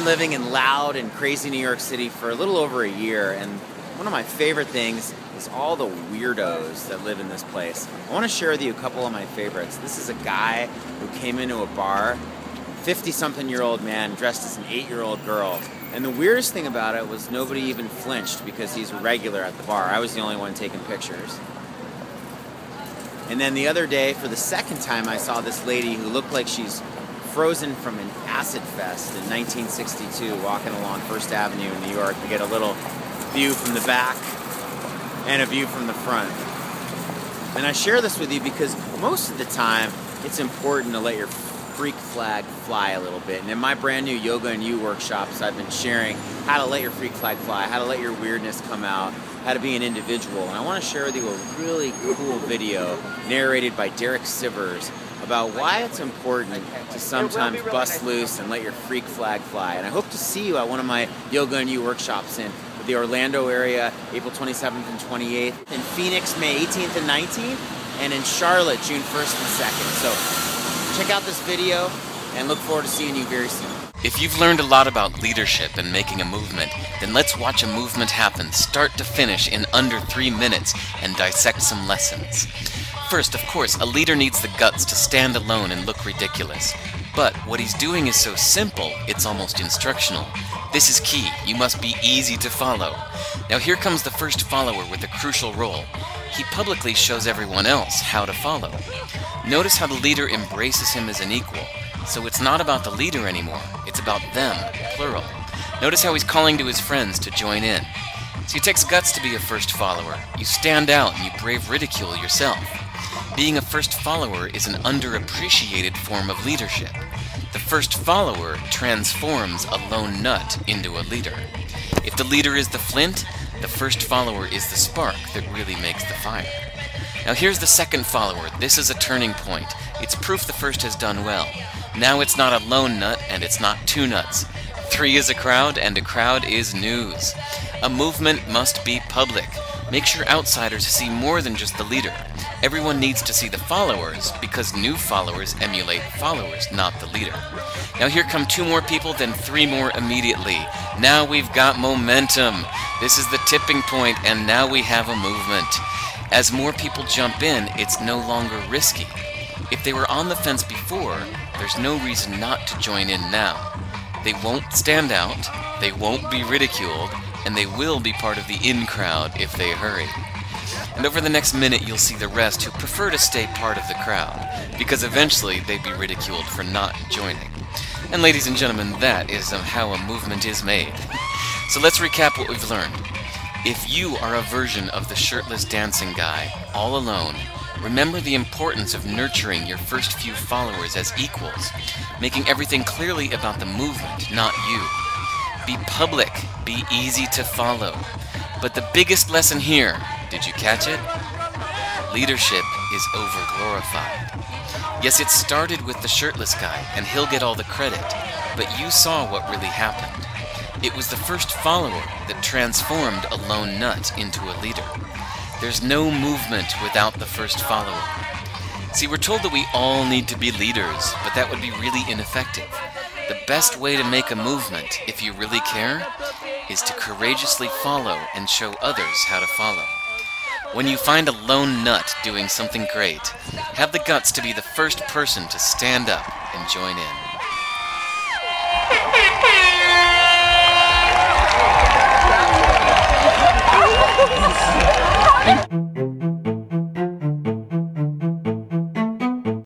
been living in loud and crazy New York City for a little over a year, and one of my favorite things is all the weirdos that live in this place. I want to share with you a couple of my favorites. This is a guy who came into a bar, 50-something-year-old man dressed as an 8-year-old girl. And the weirdest thing about it was nobody even flinched because he's a regular at the bar. I was the only one taking pictures. And then the other day, for the second time, I saw this lady who looked like she's frozen from an acid fest in 1962, walking along First Avenue in New York to get a little view from the back and a view from the front. And I share this with you because most of the time, it's important to let your freak flag fly a little bit. And in my brand new Yoga and You workshops, I've been sharing how to let your freak flag fly, how to let your weirdness come out, how to be an individual. And I want to share with you a really cool video narrated by Derek Sivers about why it's important to sometimes bust loose and let your freak flag fly. And I hope to see you at one of my Yoga and You workshops in the Orlando area, April 27th and 28th, in Phoenix, May 18th and 19th, and in Charlotte, June 1st and 2nd. So check out this video and look forward to seeing you very soon. If you've learned a lot about leadership and making a movement, then let's watch a movement happen start to finish in under 3 minutes and dissect some lessons. First, of course, a leader needs the guts to stand alone and look ridiculous. But what he's doing is so simple, it's almost instructional. This is key. You must be easy to follow. Now here comes the first follower with a crucial role. He publicly shows everyone else how to follow. Notice how the leader embraces him as an equal. So it's not about the leader anymore, it's about them, plural. Notice how he's calling to his friends to join in. So it takes guts to be a first follower. You stand out and you brave ridicule yourself. Being a first follower is an underappreciated form of leadership. The first follower transforms a lone nut into a leader. If the leader is the flint, the first follower is the spark that really makes the fire. Now here's the second follower. This is a turning point. It's proof the first has done well. Now it's not a lone nut and it's not two nuts. 3 is a crowd and a crowd is news. A movement must be public. Make sure outsiders see more than just the leader. Everyone needs to see the followers because new followers emulate followers, not the leader. Now here come 2 more people, then 3 more immediately. Now we've got momentum. This is the tipping point and now we have a movement. As more people jump in, it's no longer risky. If they were on the fence before, there's no reason not to join in now. They won't stand out, they won't be ridiculed, and they will be part of the in crowd if they hurry. And over the next minute you'll see the rest who prefer to stay part of the crowd, because eventually they'd be ridiculed for not joining. And ladies and gentlemen, that is how a movement is made. So let's recap what we've learned. If you are a version of the shirtless dancing guy, all alone, remember the importance of nurturing your first few followers as equals, making everything clearly about the movement, not you. Be public, be easy to follow. But the biggest lesson here, did you catch it? Leadership is overglorified. Yes, it started with the shirtless guy, and he'll get all the credit, but you saw what really happened. It was the first follower that transformed a lone nut into a leader. There's no movement without the first follower. See, we're told that we all need to be leaders, but that would be really ineffective. The best way to make a movement, if you really care, is to courageously follow and show others how to follow. When you find a lone nut doing something great, have the guts to be the first person to stand up and join in.